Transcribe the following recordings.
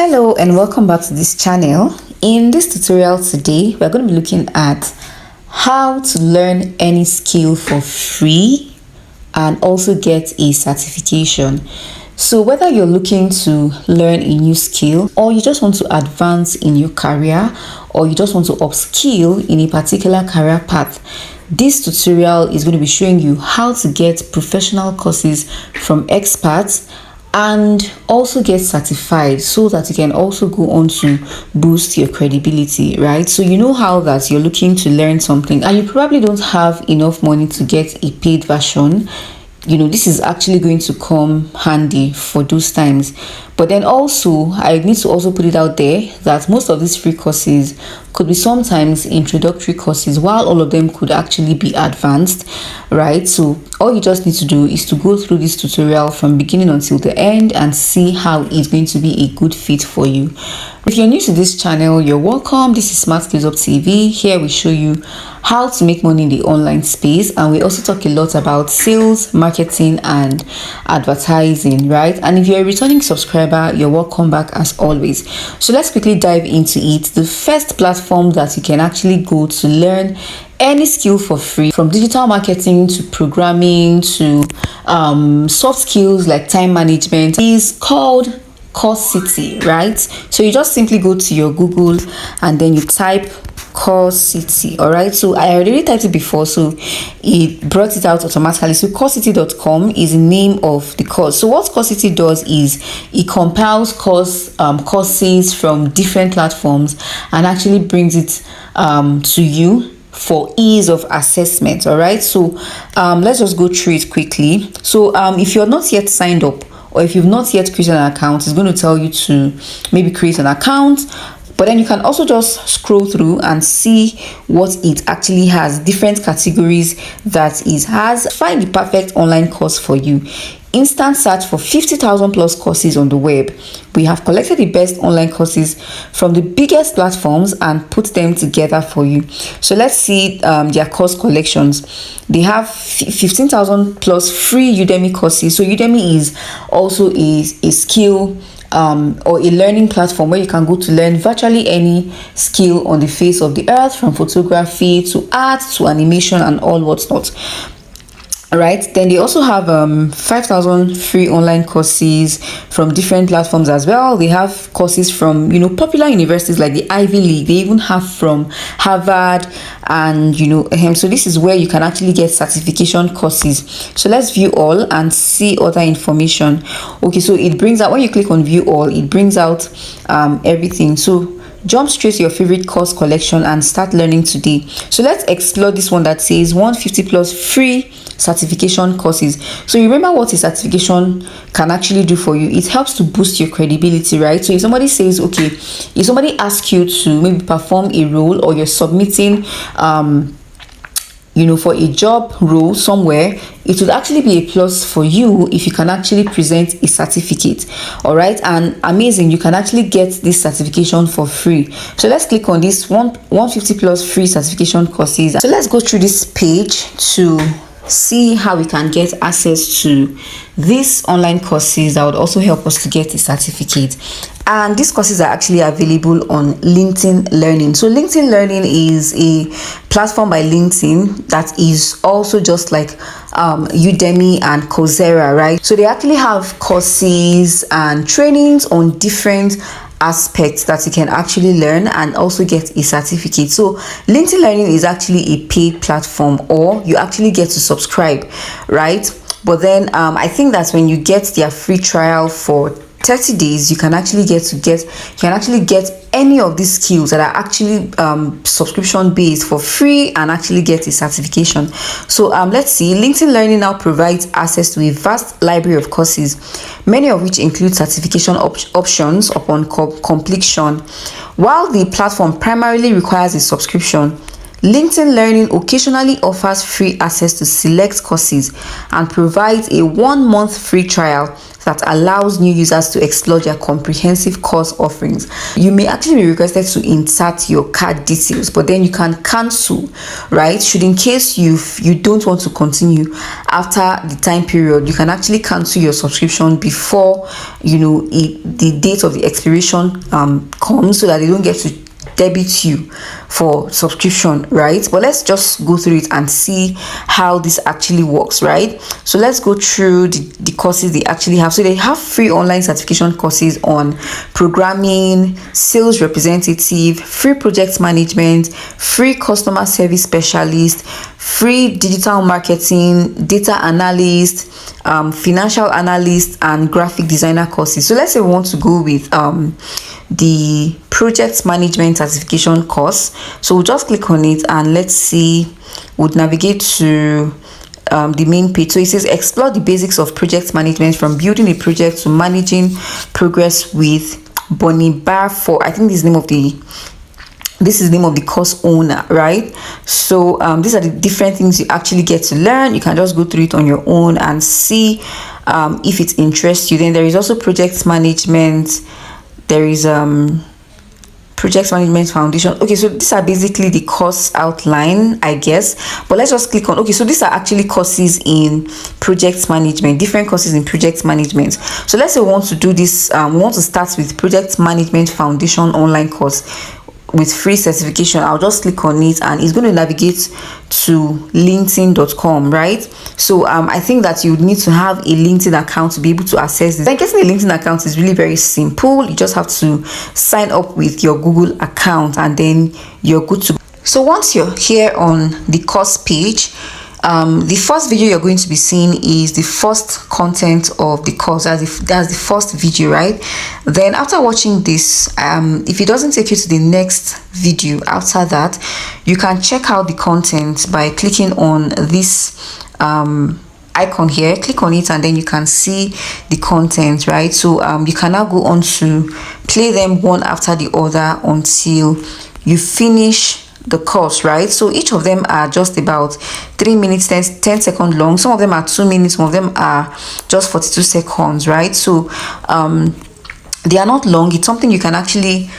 Hello and welcome back to this channel. In this tutorial today, we're going to be looking at how to learn any skill for free and also get a certification. So whether you're looking to learn a new skill, or you just want to advance in your career, or you just want to upskill in a particular career path, this tutorial is going to be showing you how to get professional courses from experts and also get certified so that you can also go on to boost your credibility, right? So you know how that you're looking to learn something and you probably don't have enough money to get a paid version. This is actually going to come handy for those times. But then also, I need to also put it out there that most of these free courses could be sometimes introductory courses, while all of them could actually be advanced, right? So all you just need to do is to go through this tutorial from beginning until the end and see how it's going to be a good fit for you. If you're new to this channel, you're welcome. This is Smart Skills Up TV. Here we show you how to make money in the online space, and we also talk a lot about sales, marketing, and advertising, right? And if you're a returning subscriber, you're welcome back as always. So let's quickly dive into it. The first platform that you can actually go to learn any skill for free, from digital marketing to programming to soft skills like time management, is called Course City, right? So you just simply go to your Google and then you type Course City. All right, so I already typed it before, so it brought it out automatically. So coursecity.com is the name of the course. So what Course City does is it compiles courses from different platforms and actually brings it to you for ease of assessment. All right, so let's just go through it quickly. So if you're not yet signed up, or if you've not yet created an account, it's going to tell you to maybe create an account. But then you can also just scroll through and see what it actually has, different categories that it has. Find the perfect online course for you. Instant search for 50,000 plus courses on the web. We have collected the best online courses from the biggest platforms and put them together for you. So let's see their course collections. They have 15,000 plus free Udemy courses. So Udemy is also a skill or a learning platform where you can go to learn virtually any skill on the face of the earth, from photography to art to animation and all what's not. All right, then they also have 5,000 free online courses from different platforms as well. They have courses from popular universities like the Ivy League. They even have from Harvard, and so this is where you can actually get certification courses. So let's view all and see other information. Okay, so it brings out, when you click on view all, it brings out everything. So jump straight to your favorite course collection and start learning today. So let's explore this one that says 150 plus free certification courses. So remember what a certification can actually do for you. It helps to boost your credibility, right? So if somebody says, okay, if somebody asks you to maybe perform a role, or you're submitting for a job role somewhere, it would actually be a plus for you if you can actually present a certificate. All right, and amazing, you can actually get this certification for free. So let's click on this 150 plus free certification courses. So let's go through this page to see how we can get access to these online courses that would also help us to get a certificate. And these courses are actually available on LinkedIn Learning. So LinkedIn Learning is a platform by LinkedIn that is also just like Udemy and Coursera, right? So they actually have courses and trainings on different aspects that you can actually learn and also get a certificate. So LinkedIn Learning is actually a paid platform, or you actually get to subscribe, right? But then I think that when you get their free trial for 30 days, you can actually get any of these skills that are actually subscription based for free and actually get a certification. So let's see. LinkedIn Learning now provides access to a vast library of courses, many of which include certification options upon completion. While the platform primarily requires a subscription, LinkedIn Learning occasionally offers free access to select courses and provides a 1-month free trial that allows new users to explore their comprehensive course offerings. You may actually be requested to insert your card details, but then you can cancel, right? Should in case you don't want to continue after the time period, you can actually cancel your subscription before the date of the expiration comes, so that they don't get to debit you for subscription, right? But let's just go through it and see how this actually works, right? So let's go through the courses they actually have. So they have free online certification courses on programming, sales representative, free project management, free customer service specialist, free digital marketing, data analyst, financial analyst, and graphic designer courses. So let's say we want to go with the project management certification course. So we'll just click on it and let's see, we'll navigate to the main page. So it says explore the basics of project management, from building a project to managing progress with Bonnie Barfor. I think this is the name of the course owner, right? So these are the different things you actually get to learn. You can just go through it on your own and see if it interests you. Then there is also project management. There is project management foundation. Okay, so these are basically the course outline, I guess. But let's just click on, okay, so these are actually courses in project management, different courses in project management. So let's say we want to do this, we want to start with project management foundation online course with free certification. I'll just click on it and it's going to navigate to linkedin.com, right? So I think that you need to have a LinkedIn account to be able to access this. Then getting a LinkedIn account is really very simple. You just have to sign up with your Google account and then you're good to go. So once you're here on the course page, the first video you're going to be seeing is the first content of the course. That's the first video, right? Then after watching this, if it doesn't take you to the next video after that, you can check out the content by clicking on this icon here. Click on it and then you can see the content, right? So you can now go on to play them one after the other until you finish the course, right? So each of them are just about 3 minutes 10 seconds long. Some of them are 2 minutes, some of them are just 42 seconds, right? So they are not long. It's something you can actually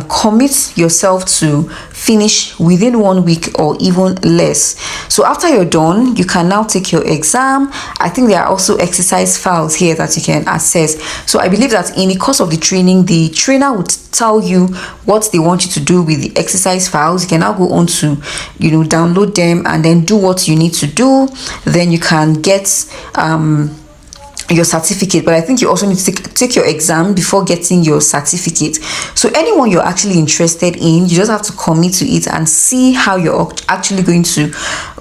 commit yourself to finish within 1 week or even less. So after you're done, you can now take your exam. I think there are also exercise files here that you can access. So I believe that in the course of the training, the trainer would tell you what they want you to do with the exercise files. You can now go on to download them and then do what you need to do. Then you can get your certificate, but I think you also need to take your exam before getting your certificate. So anyone you're actually interested in, you just have to commit to it and see how you're actually going to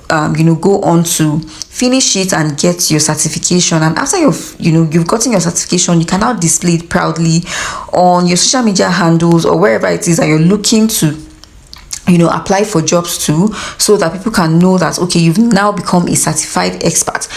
go on to finish it and get your certification. And after you've gotten your certification, you can now display it proudly on your social media handles or wherever it is that you're looking to apply for jobs to, so that people can know that, okay, you've now become a certified expert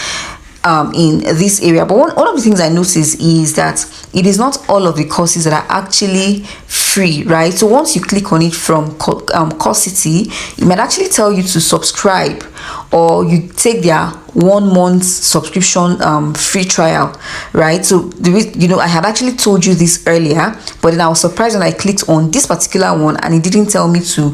in this area. But one of the things I noticed is that it is not all of the courses that are actually free, right? So once you click on it from Coursity, it might actually tell you to subscribe, or you take their 1 month subscription free trial, right? So I had actually told you this earlier, but then I was surprised when I clicked on this particular one and it didn't tell me to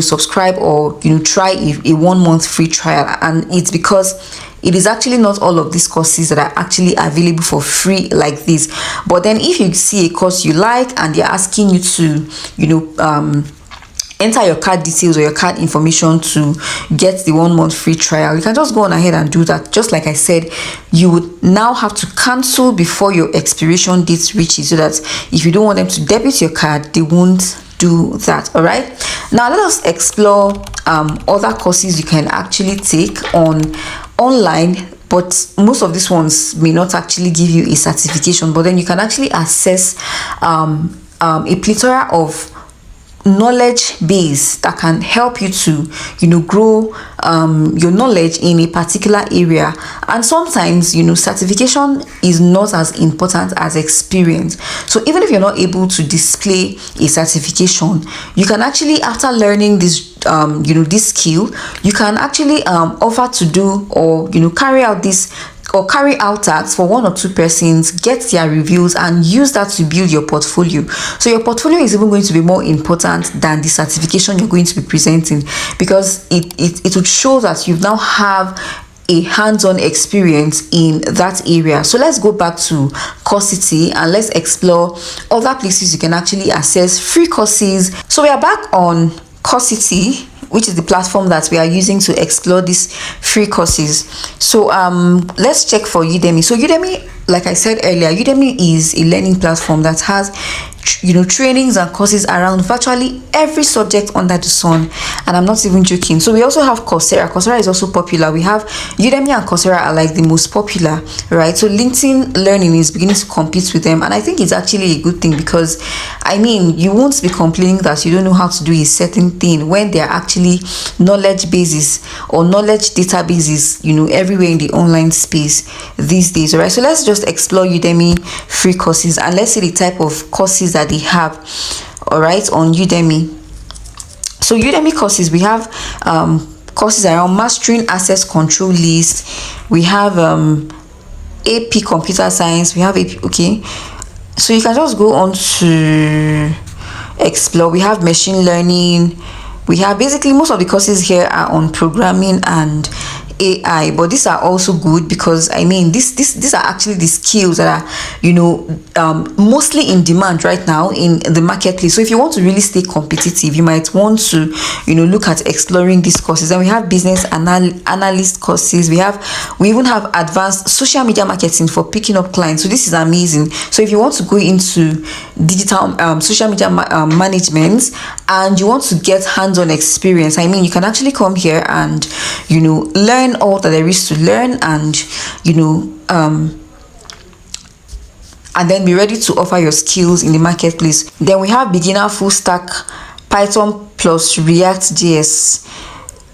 subscribe or try a 1 month free trial. And it's because it is actually not all of these courses that are actually available for free like this. But then if you see a course you like and they're asking you to enter your card details or your card information to get the 1 month free trial, you can just go on ahead and do that. Just like I said, you would now have to cancel before your expiration date reaches, so that if you don't want them to debit your card, they won't do that. All right, now let us explore other courses you can actually take online, but most of these ones may not actually give you a certification, but then you can actually access a plethora of knowledge base that can help you to grow your knowledge in a particular area. And sometimes certification is not as important as experience. So even if you're not able to display a certification, you can actually, after learning this this skill, you can actually offer to do, or carry out this, or carry out tasks for 1 or 2 persons, get their reviews, and use that to build your portfolio. So your portfolio is even going to be more important than the certification you're going to be presenting, because it would show that you now have a hands-on experience in that area. So let's go back to Coursity and let's explore other places you can actually access free courses. So we are back on Coursity, which is the platform that we are using to explore these free courses. So let's check for Udemy. So Udemy, like I said earlier, Udemy is a learning platform that has trainings and courses around virtually every subject under the sun, and I'm not even joking. So we also have Coursera is also popular. We have Udemy and Coursera are like the most popular, right? So LinkedIn Learning is beginning to compete with them, and I think it's actually a good thing, because you won't be complaining that you don't know how to do a certain thing when there are actually knowledge bases or knowledge databases everywhere in the online space these days. All right, so let's just explore Udemy free courses, and let's see the type of courses that they have, all right, on Udemy. So Udemy courses, we have courses around mastering access control list. We have AP computer science. We have AP. Okay, so you can just go on to explore. We have machine learning. We have basically most of the courses here are on programming and AI, but these are also good, because these are actually the skills that are mostly in demand right now in the marketplace. So if you want to really stay competitive, you might want to look at exploring these courses. And we have business analyst courses. We even have advanced social media marketing for picking up clients. So this is amazing. So if you want to go into digital social media management, and you want to get hands-on experience, you can actually come here and learn all that there is to learn, and and then be ready to offer your skills in the marketplace. Then we have beginner full stack Python plus React JS.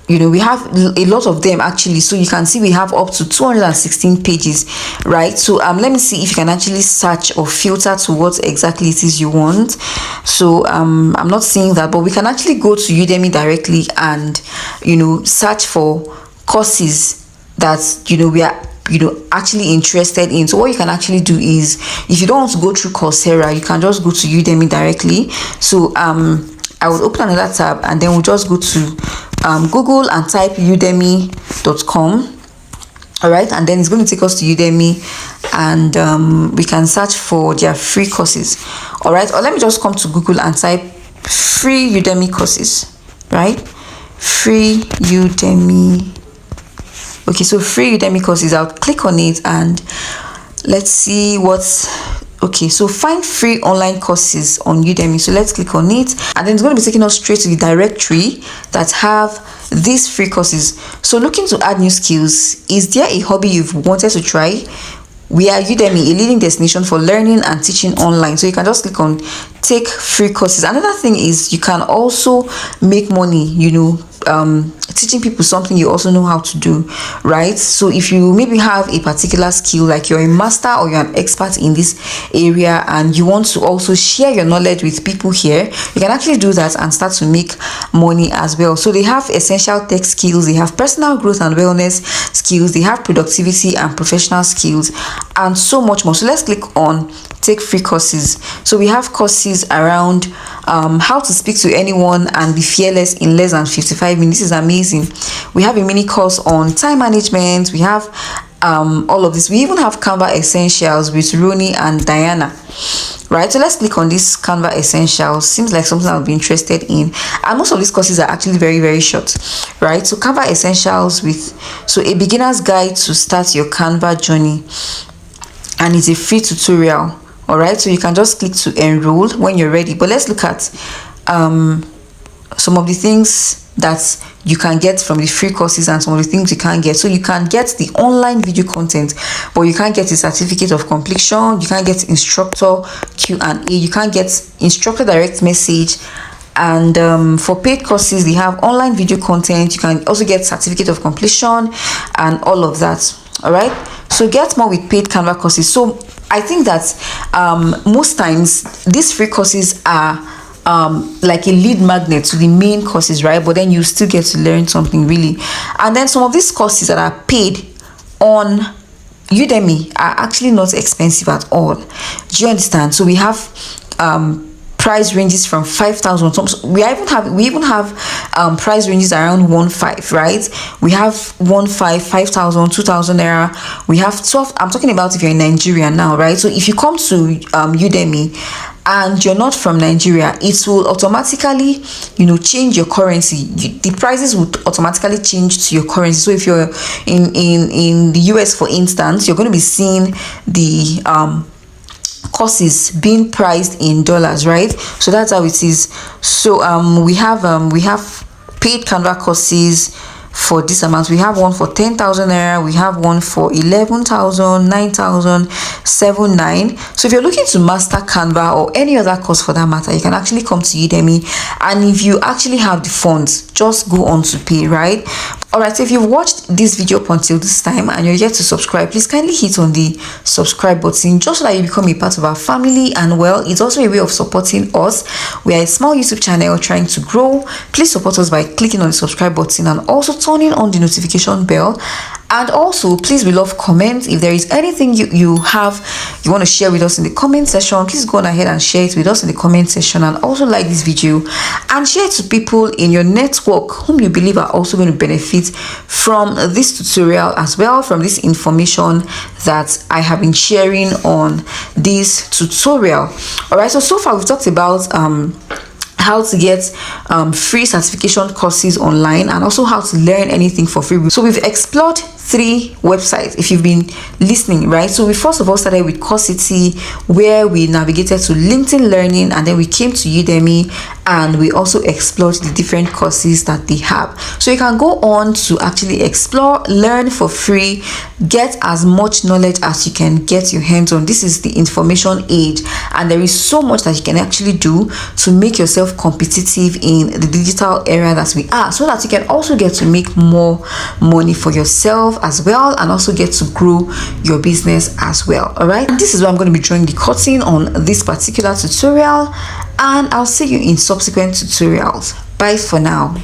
We have a lot of them actually. So you can see we have up to 216 pages, right? So let me see if you can actually search or filter to what exactly it is you want. So I'm not seeing that, but we can actually go to Udemy directly and search for courses that we are actually interested in. So what you can actually do is, if you don't want to go through Coursera, you can just go to Udemy directly. So I will open another tab, and then we'll just go to Google and type udemy.com. all right, and then it's going to take us to Udemy, and we can search for their free courses. All right, or let me just come to Google and type free Udemy courses, right? Free Udemy. Okay, so free Udemy courses, I'll click on it and let's see what's okay. So find free online courses on Udemy. So let's click on it, and then it's going to be taking us straight to the directory that have these free courses. So looking to add new skills, is there a hobby you've wanted to try? We are Udemy, a leading destination for learning and teaching online. So you can just click on take free courses. Another thing is you can also make money, teaching people something you also know how to do, right? So if you maybe have a particular skill, like you're a master or you're an expert in this area, and you want to also share your knowledge with people here, you can actually do that and start to make money as well. So they have essential tech skills, they have personal growth and wellness skills, they have productivity and professional skills, and so much more. So let's click on take free courses. So we have courses around how to speak to anyone and be fearless in less than 55 minutes. This is amazing. We have a mini course on time management. We have all of this. We even have Canva Essentials with Roni and Diana, right? So let's click on this Canva Essentials. Seems like something I'll be interested in, and most of these courses are actually very, very short, right? So Canva Essentials with a beginner's guide to start your Canva journey, and it's a free tutorial. All right, so you can just click to enroll when you're ready. But let's look at some of the things that you can get from the free courses and some of the things you can't get. So you can get the online video content, but you can't get a certificate of completion. You can't get instructor Q&A. You can't get instructor direct message. And for paid courses, they have online video content. You can also get certificate of completion and all of that. All right, so get more with paid Canva courses. So I think that most times these free courses are like a lead magnet to the main courses, right? But then you still get to learn something really. And then some of these courses that are paid on Udemy are actually not expensive at all. Do you understand? So we have price ranges from 5,000. We even have price ranges around 1,500, right? We have 1,500, 5,000, 2,000 naira. We have 12. I'm talking about if you're in Nigeria now, right? So if you come to Udemy and you're not from Nigeria, it will automatically, change your currency. The prices would automatically change to your currency. So if you're in the US, for instance, you're going to be seeing the courses being priced in dollars, right? So that's how it is. So we have paid Canva courses for this amount. We have one for 10,000 naira, we have one for 11,000, 9,000, 7,900. So if you're looking to master Canva or any other course for that matter, you can actually come to Udemy, and if you actually have the funds, just go on to pay, right? All right, so if you've watched this video up until this time and you're yet to subscribe, please kindly hit on the subscribe button just so that you become a part of our family. And well, it's also a way of supporting us. We are a small YouTube channel trying to grow. Please support us by clicking on the subscribe button and also turning on the notification bell. And also, please, we love comments. If there is anything you want to share with us in the comment section, please go on ahead and share it with us in the comment section. And also like this video and share it to people in your network whom you believe are also going to benefit from this tutorial as well, from this information that I have been sharing on this tutorial. All right, so far we've talked about how to get free certification courses online, and also how to learn anything for free. So we've explored 3 websites if you've been listening, right? So we first of all started with Coursity, where we navigated to LinkedIn Learning, and then we came to Udemy, and we also explored the different courses that they have. So you can go on to actually explore, learn for free, get as much knowledge as you can get your hands on. This is the information age, and there is so much that you can actually do to make yourself competitive in the digital era that we are, so that you can also get to make more money for yourself as well, and also get to grow your business as well. All right, and this is where I'm going to be drawing the curtain on this particular tutorial, and I'll see you in subsequent tutorials. Bye for now.